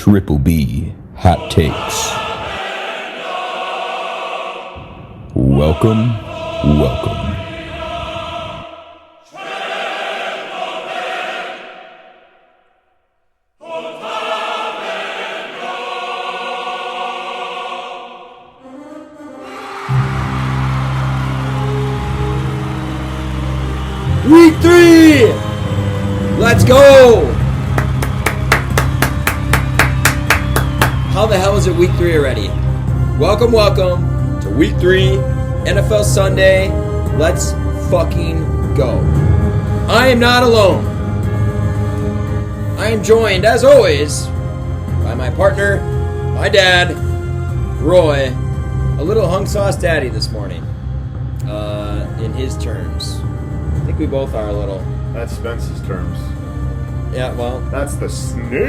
Triple B Hot Takes. Welcome. Week 3! Let's go! How the hell is it week 3 already? Welcome to week 3, NFL Sunday. Let's fucking go. I am not alone. I am joined, as always, by my partner, my dad, Roy, a little hung sauce daddy this morning, in his terms. I think we both are a little. That's Spence's terms. Yeah, well. That's the snake who's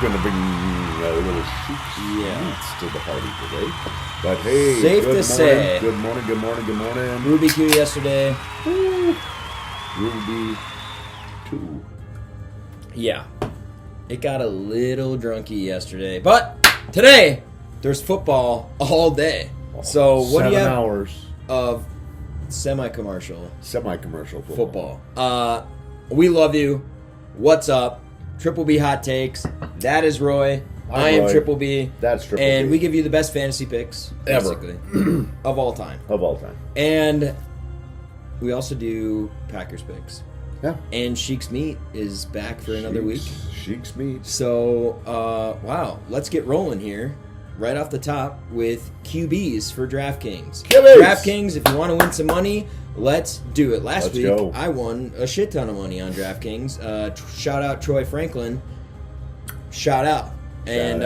going to bring a little sheets to the party today. But hey, safe to say. Good morning. Ruby Q yesterday. Woo. Ruby 2. Yeah. It got a little drunky yesterday. But today, there's football all day. So what do you have 7 hours of semi-commercial football. We love you. What's up? Triple B Hot Takes. That is Roy. I am Roy. Triple B. That's Triple and B. we give you the best fantasy picks Ever. basically of all time. And we also do Packers picks. Yeah. And SHIEK'S Meat is back for another week. SHIEK'S Meat. So, wow. Let's get rolling here. Right off the top with QBs for DraftKings. DraftKings, if you want to win some money, let's do it. Last week, I won a shit ton of money on DraftKings. Shout out Troy Franklin. Shout out. And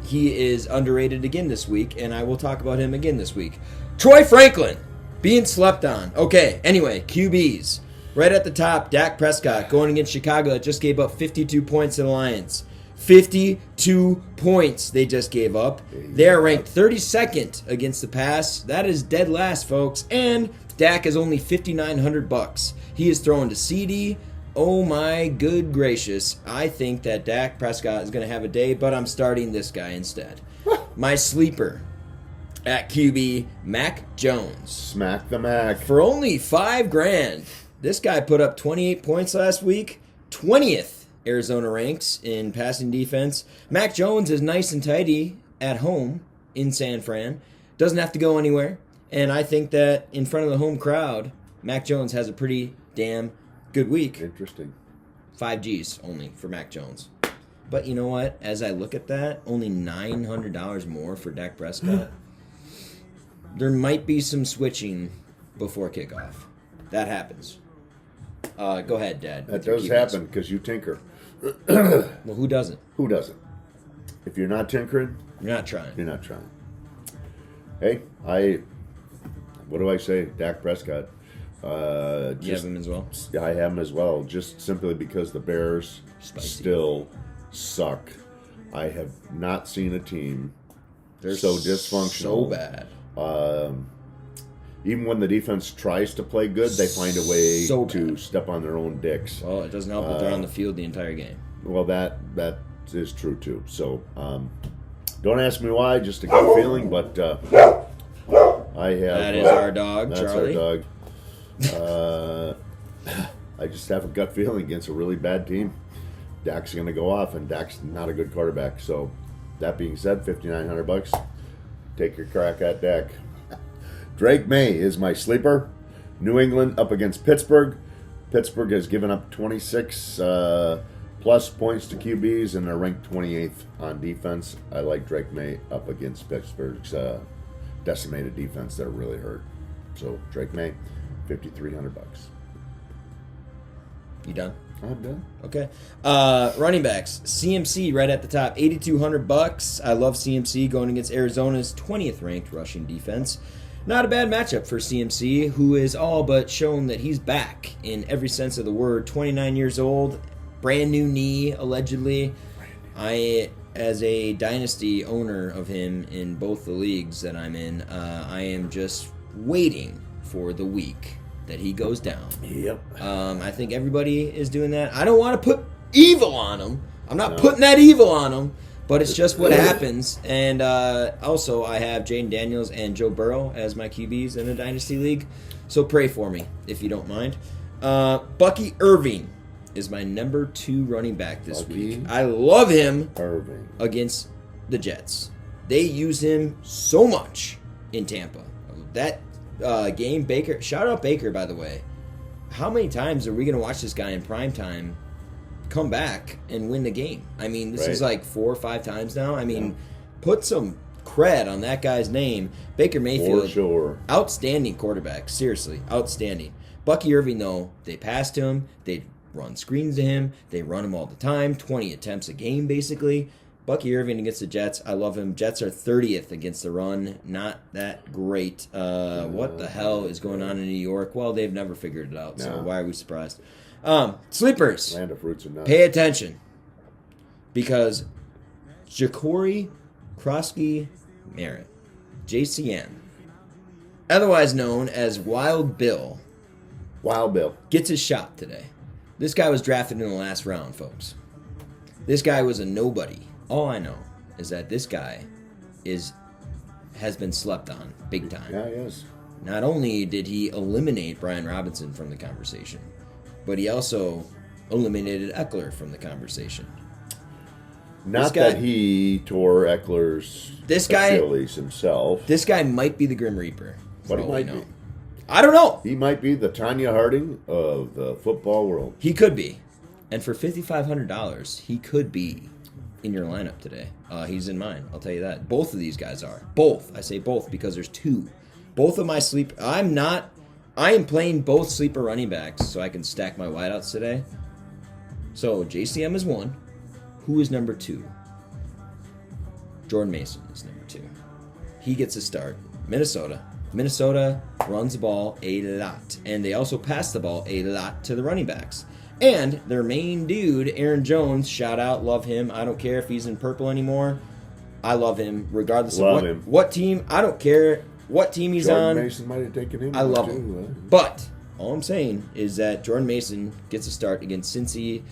he is underrated again this week, and I will talk about him again this week. Troy Franklin, being slept on. Okay, anyway, QBs. Right at the top, Dak Prescott going against Chicago. It just gave up 52 points to the Lions. 52 points they just gave up. They are ranked 32nd against the pass. That is dead last, folks. And Dak is only $5,900. He is throwing to CD. Oh my good gracious. I think that Dak Prescott is going to have a day, but I'm starting this guy instead. My sleeper at QB, Mac Jones. Smack the Mac. For only $5,000. This guy put up 28 points last week. 20th. Arizona ranks in passing defense. Mac Jones is nice and tidy at home in San Fran. Doesn't have to go anywhere. And I think that in front of the home crowd, Mac Jones has a pretty damn good week. Interesting. 5 Gs only for Mac Jones. But you know what? As I look at that, only $900 more for Dak Prescott. There might be some switching before kickoff. That happens. Go ahead, Dad. That does happen because you tinker. Well, who doesn't? Who doesn't? If you're not tinkering, You're not trying. you're not trying. Hey, what do I say? Dak Prescott. You have him as well? I have him as well, just simply because the Bears still suck. I have not seen a team so dysfunctional. So bad. Even when the defense tries to play good, they find a way So to bad. step on their own dicks. Well, it doesn't help that they're on the field the entire game. Well, that is true too. So, don't ask me why. Just a gut feeling, but I have. That is our dog, that's Charlie. Our dog. I just have a gut feeling against a really bad team. Dak's going to go off, and Dak's not a good quarterback. So, that being said, $5,900. Take your crack at Dak. Drake May is my sleeper. New England up against Pittsburgh. Pittsburgh has given up 26 plus points to QBs, and they're ranked 28th on defense. I like Drake May up against Pittsburgh's decimated defense. They're really hurt. So Drake May, $5,300. You done? I'm done. Okay. Running backs. CMC right at the top, $8,200. I love CMC going against Arizona's 20th ranked rushing defense. Not a bad matchup for CMC, who is all but shown that he's back in every sense of the word. 29 years old, brand new knee, allegedly. I, as a dynasty owner of him in both the leagues that I'm in, I am just waiting for the week that he goes down. Yep. I think everybody is doing that. I don't want to put evil on him, I'm not putting that evil on him, but it's just what happens. And also, I have Jaden Daniels and Joe Burrow as my QBs in the Dynasty League. So pray for me, if you don't mind. Bucky Irving is my number 2 running back this week. I love him against the Jets. They use him so much in Tampa. That game, Baker, shout out Baker, by the way. How many times are we going to watch this guy in prime time come back and win the game? I mean, this is like 4 or 5 times now. I mean, put some cred on that guy's name. Baker Mayfield, for sure. Outstanding quarterback. Seriously, outstanding. Bucky Irving, though, they pass to him. They run screens to him. They run him all the time. 20 attempts a game, basically. Bucky Irving against the Jets. I love him. Jets are 30th against the run. Not that great. What the hell is going on in New York? Well, they've never figured it out, so why are we surprised? Sleepers. Land of fruits and nuts. Pay attention. Because Ja'Cory Krosky Merritt, JCM, otherwise known as Wild Bill, gets his shot today. This guy was drafted in the last round, folks. This guy was a nobody. All I know is that this guy has been slept on big time. Yeah, he is. Not only did he eliminate Brian Robinson from the conversation, but he also eliminated Eckler from the conversation. Not that he tore Eckler's Achilles himself. This guy might be the Grim Reaper. But he might be. I don't know. He might be the Tanya Harding of the football world. He could be. And for $5,500, he could be in your lineup today. He's in mine. I'll tell you that. Both of these guys are. Both. I say both because there's 2. Both of my I am playing both sleeper running backs so I can stack my wideouts today. So JCM is 1. Who is number 2? Jordan Mason is number 2. He gets a start. Minnesota. Minnesota runs the ball a lot. And they also pass the ball a lot to the running backs. And their main dude, Aaron Jones, shout out, love him. I don't care if he's in purple anymore. I love him regardless of what team. I don't care what team he's Jordan on. Mason might have taken him. I love him. But all I'm saying is that Jordan Mason gets a start against Cincy,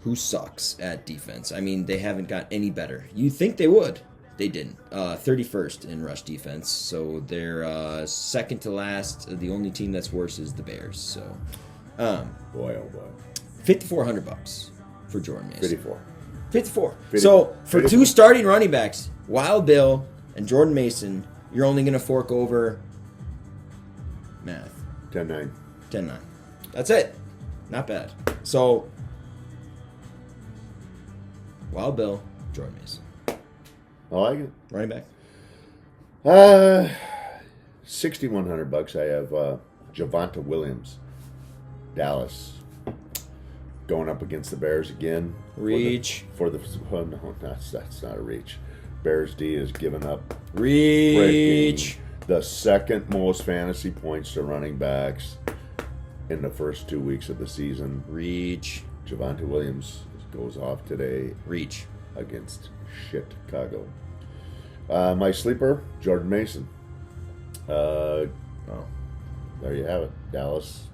who sucks at defense. I mean, they haven't got any better. You'd think they would. They didn't. 31st in rush defense, so they're second to last. The only team that's worse is the Bears. So, boy, oh boy, $5,400 for Jordan Mason. 54. 54. So for 2 starting running backs, Wild Bill and Jordan Mason, you're only going to fork over math. 10-9. 10-9. That's it. Not bad. So Wild Bill, Jordan Mason. I like it. Running back. $6,100. I have Javonte Williams, Dallas, going up against the Bears again. Reach. No, that's not a reach. Bears D has given up. Reach. The second most fantasy points to running backs in the first 2 weeks of the season. Reach. Javonte Williams goes off today. Reach. Against Chicago. My sleeper, Jordan Mason. There you have it. Dallas,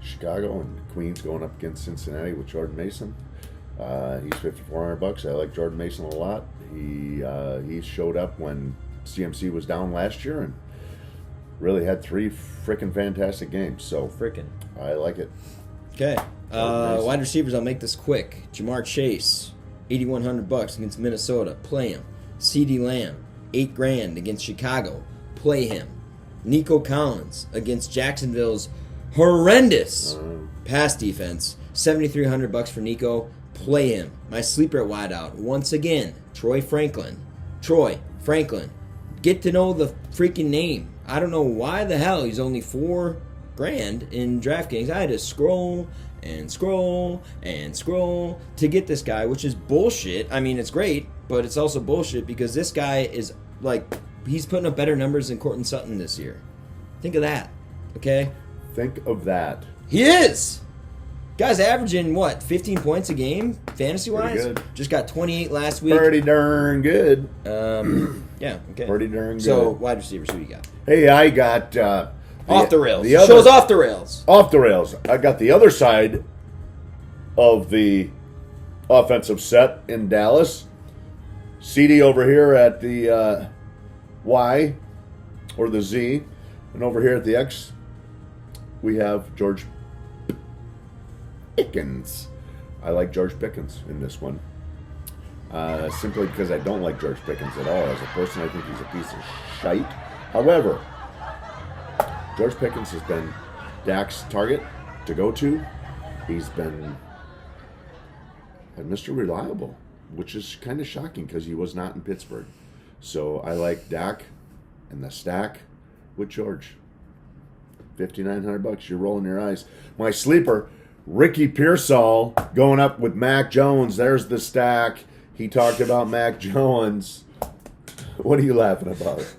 Chicago, and Queens going up against Cincinnati with Jordan Mason. He's $5,400. I like Jordan Mason a lot. He showed up when CMC was down last year and really had 3 freaking fantastic games. So I like it. Okay. Wide receivers, I'll make this quick. Jamar Chase, $8,100 against Minnesota. Play him. CeeDee Lamb, $8,000 against Chicago. Play him. Nico Collins against Jacksonville's horrendous pass defense. $7,300 for Nico. Play him. My sleeper at wideout once again. Troy Franklin. Get to know the freaking name. I don't know why the hell he's only $4,000 in DraftKings. I had to scroll to get this guy, which is bullshit. I mean, it's great, but it's also bullshit because this guy is like, he's putting up better numbers than Courtland Sutton this year. Think of that, okay? Think of that. He is! Guy's averaging, 15 points a game, fantasy-wise? Just got 28 last week. Pretty darn good. Yeah, okay. Pretty darn good. So, wide receivers, who you got? Hey, I got... off the rails. Show's off the rails. Off the rails. I got the other side of the offensive set in Dallas. CD over here at the Y or the Z. And over here at the X, we have George Pickens. I like George Pickens in this one. Simply because I don't like George Pickens at all. As a person, I think he's a piece of shite. However, George Pickens has been Dak's target to go to. He's been Mr. Reliable, which is kind of shocking because he was not in Pittsburgh. So I like Dak and the stack with George. $5,900. You're rolling your eyes. My sleeper, Ricky Pearsall, going up with Mac Jones. There's the stack. He talked about Mac Jones. What are you laughing about?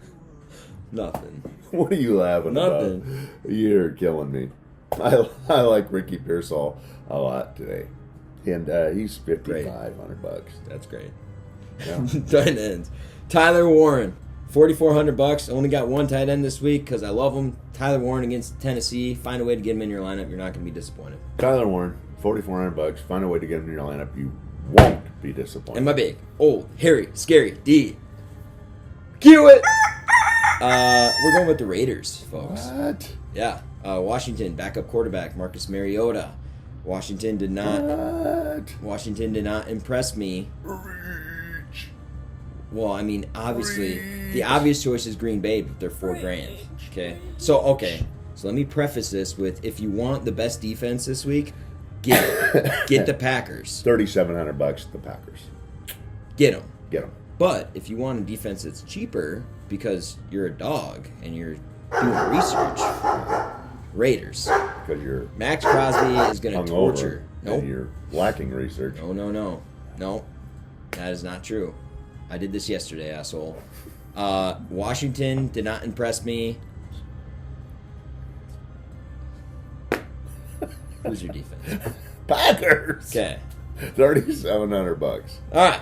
Nothing. What are you laughing Nothing. about? You're killing me. I like Ricky Pearsall a lot today. And he's $5,500. That's great. Yeah. Tight ends. Tyler Warren, $4,400. Only got one tight end this week because I love him. Tyler Warren against Tennessee. Find a way to get him in your lineup. You're not going to be disappointed. Tyler Warren, $4,400. Find a way to get him in your lineup. You won't be disappointed. And my big, old, hairy, scary D. Cue it! We're going with the Raiders, folks. What? Yeah. Washington, backup quarterback, Marcus Mariota. Washington did not impress me. Reach. Well, I mean, obviously, the obvious choice is Green Bay, but they're $4,000. Okay. So let me preface this with: if you want the best defense this week, get the Packers. $3,700. The Packers. Get them. Get them. But if you want a defense that's cheaper because you're a dog and you're doing research, Raiders. Because you're Max Crosby is going to torture. Nope. You're lacking research. No. That is not true. I did this yesterday, asshole. Washington did not impress me. Who's your defense? Packers. Okay. $3,700. All right.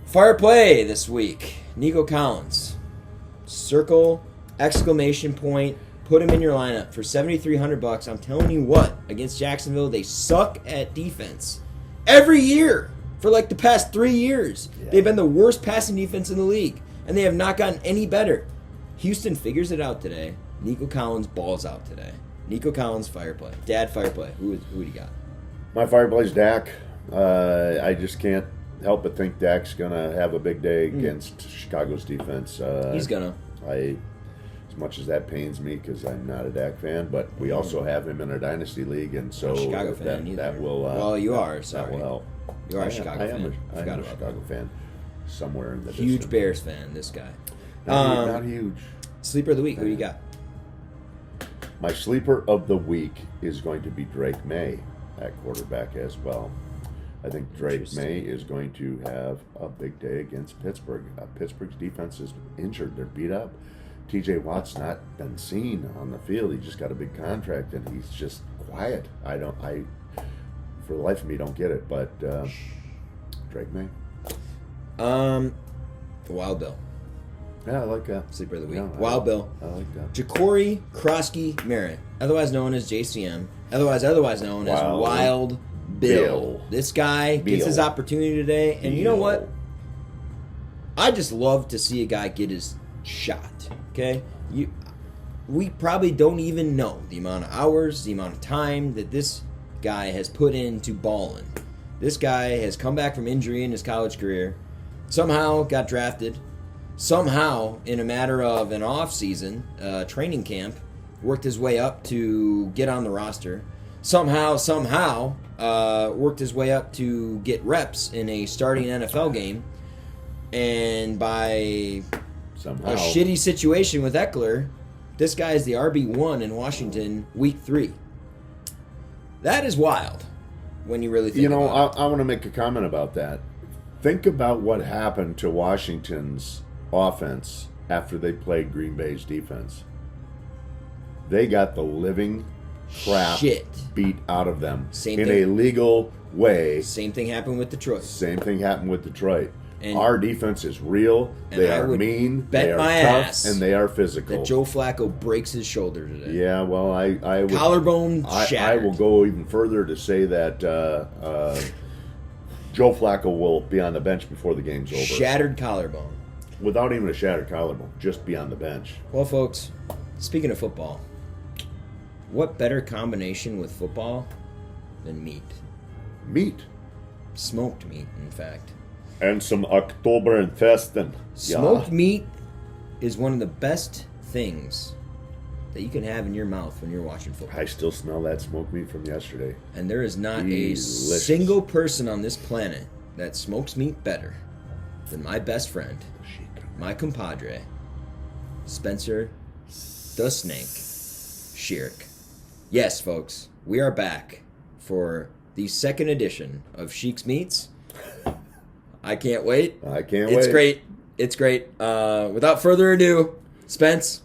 Fire play this week. Nico Collins. Circle, exclamation point. Put him in your lineup for $7,300. I'm telling you what, against Jacksonville, they suck at defense. Every year. For like the past 3 years. Yeah. They've been the worst passing defense in the league. And they have not gotten any better. Houston figures it out today. Nico Collins balls out today. Nico Collins, fire play. Dad, fire play. Who do you got? My fire play's Dak. I just can't help but think Dak's going to have a big day against Chicago's defense. He's going to. As much as that pains me because I'm not a Dak fan, but we also have him in our dynasty league, and so Chicago fan that will. Well, you are. Sorry, that will help. You are a Chicago fan. I am a Chicago fan. Somewhere in the huge distance. Bears fan. This guy. Not huge. Sleeper of the week. Who do you got? My sleeper of the week is going to be Drake May at quarterback as well. I think Drake May is going to have a big day against Pittsburgh. Pittsburgh's defense is injured. They're beat up. TJ Watt's not been seen on the field. He just got a big contract, and he's just quiet. I for the life of me, don't get it. But Drake May. The Wild Bill. Yeah, I like that. Sleeper of the week. Yeah, Wild Bill. I like that. Ja'Cory Krosky Merritt, otherwise known as JCM, otherwise known as Wild Bill. This guy gets his opportunity today, and you know what? I just love to see a guy get his shot. Okay, we probably don't even know the amount of hours, the amount of time that this guy has put into balling. This guy has come back from injury in his college career, somehow got drafted, somehow in a matter of an off season, training camp, worked his way up to get on the roster, somehow worked his way up to get reps in a starting NFL game, and by somehow a shitty situation with Eckler, this guy is the RB1 in Washington week 3. That is wild when you really think about it. I want to make a comment about that. Think about what happened to Washington's offense after they played Green Bay's defense. They got the living crap beat out of them a legal way. Same thing happened with Detroit. And our defense is real. They are mean. They are tough, and they are physical. That Joe Flacco breaks his shoulder today. Yeah, well, I would, collarbone shattered. I will go even further to say that Joe Flacco will be on the bench before the game's over. Shattered collarbone. Without even a shattered collarbone, just be on the bench. Well, folks, speaking of football, what better combination with football than meat? Meat. Smoked meat, in fact. And some Oktoberfesten. Smoked meat is one of the best things that you can have in your mouth when you're watching football. I still smell that smoked meat from yesterday. And there is not Delicious. a single person on this planet that smokes meat better than my best friend, my compadre, Spencer the Snake SHIEK'. Yes, folks, we are back for the second edition of SHIEK'S Meats. I can't wait. I can't wait. It's great. It's great. Without further ado, Spence,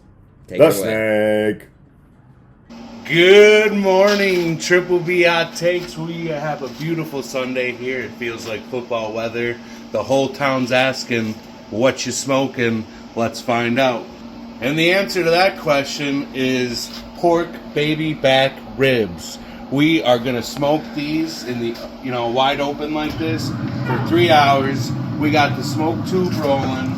take it away. Snake. Good morning, Triple B Hot Takes. We have a beautiful Sunday here. It feels like football weather. The whole town's asking, what you smoking? Let's find out. And the answer to that question is pork baby back ribs. We are going to smoke these in the, wide open like this for 3 hours. We got the smoke tube rolling.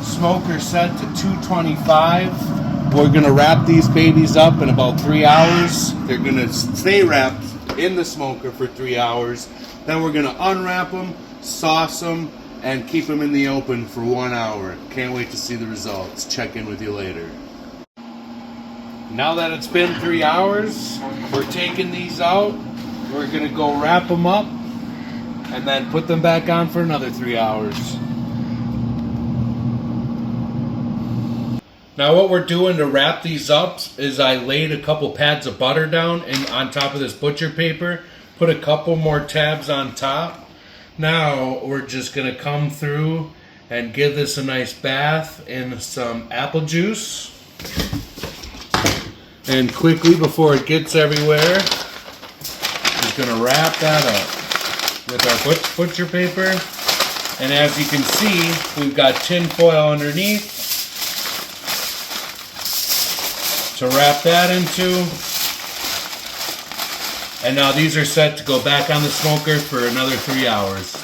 Smoker set to 225. We're going to wrap these babies up in about 3 hours. They're going to stay wrapped in the smoker for 3 hours. Then we're going to unwrap them, sauce them, and keep them in the open for 1 hour. Can't wait to see the results. Check in with you later. Now that it's been 3 hours, we're taking these out. We're going to go wrap them up and then put them back on for another 3 hours. Now what we're doing to wrap these up is I laid a couple pads of butter down on top of this butcher paper, put a couple more tabs on top. Now we're just going to come through and give this a nice bath in some apple juice. And quickly, before it gets everywhere, just going to wrap that up with our butcher paper. And as you can see, we've got tin foil underneath to wrap that into. And now these are set to go back on the smoker for another 3 hours.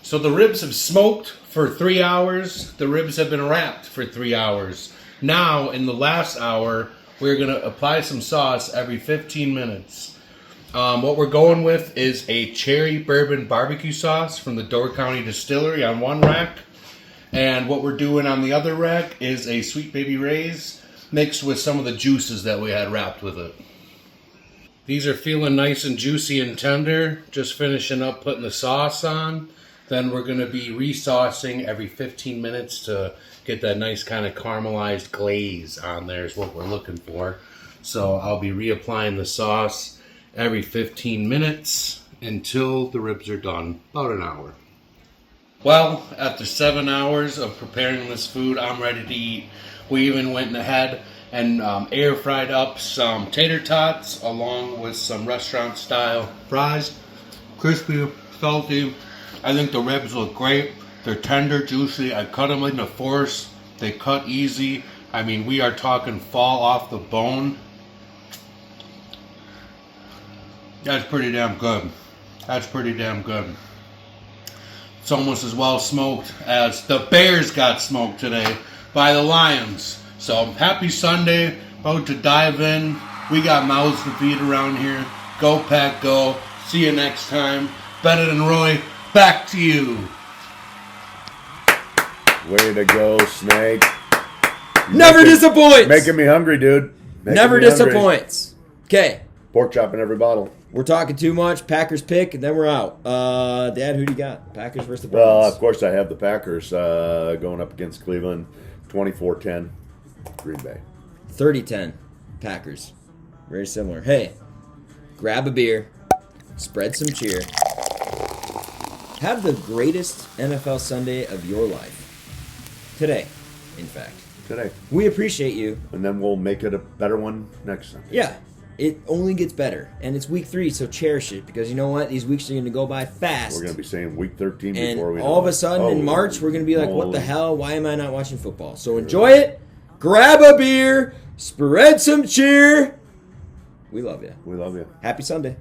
So the ribs have smoked for 3 hours. The ribs have been wrapped for 3 hours. Now, in the last hour, we're going to apply some sauce every 15 minutes. What we're going with is a cherry bourbon barbecue sauce from the Door County Distillery on one rack. And what we're doing on the other rack is a Sweet Baby Ray's mixed with some of the juices that we had wrapped with it. These are feeling nice and juicy and tender. Just finishing up putting the sauce on. Then we're going to be resaucing every 15 minutes to get that nice kind of caramelized glaze on there is what we're looking for. So I'll be reapplying the sauce every 15 minutes until the ribs are done, about an hour. Well, after 7 hours of preparing this food, I'm ready to eat. We even went ahead and air fried up some tater tots along with some restaurant style fries. Crispy, salty. I think the ribs look great. They're tender, juicy. I cut them into fourths. They cut easy. I mean, we are talking fall off the bone. That's pretty damn good. That's pretty damn good. It's almost as well smoked as the Bears got smoked today by the Lions. So happy Sunday. About to dive in. We got mouths to feed around here. Go Pack, go. See you next time. Bennett and Roy, back to you. Way to go, Snake. Never disappoints. Making me hungry, dude. Never disappoints. Okay. Pork chop in every bottle. We're talking too much. Packers pick, and then we're out. Dad, who do you got? Packers versus the Browns? Well, of course, I have the Packers going up against Cleveland. 24-10, Green Bay. 30-10, Packers. Very similar. Hey, grab a beer, spread some cheer. Have the greatest NFL Sunday of your life. Today, in fact. Today. We appreciate you. And then we'll make it a better one next Sunday. Yeah. It only gets better. And it's week 3, so cherish it. Because you know what? These weeks are going to go by fast. We're going to be saying week 13 and before we know all of a sudden in March, we're going to be like, what the hell? Why am I not watching football? So enjoy it. Grab a beer. Spread some cheer. We love you. We love you. Happy Sunday.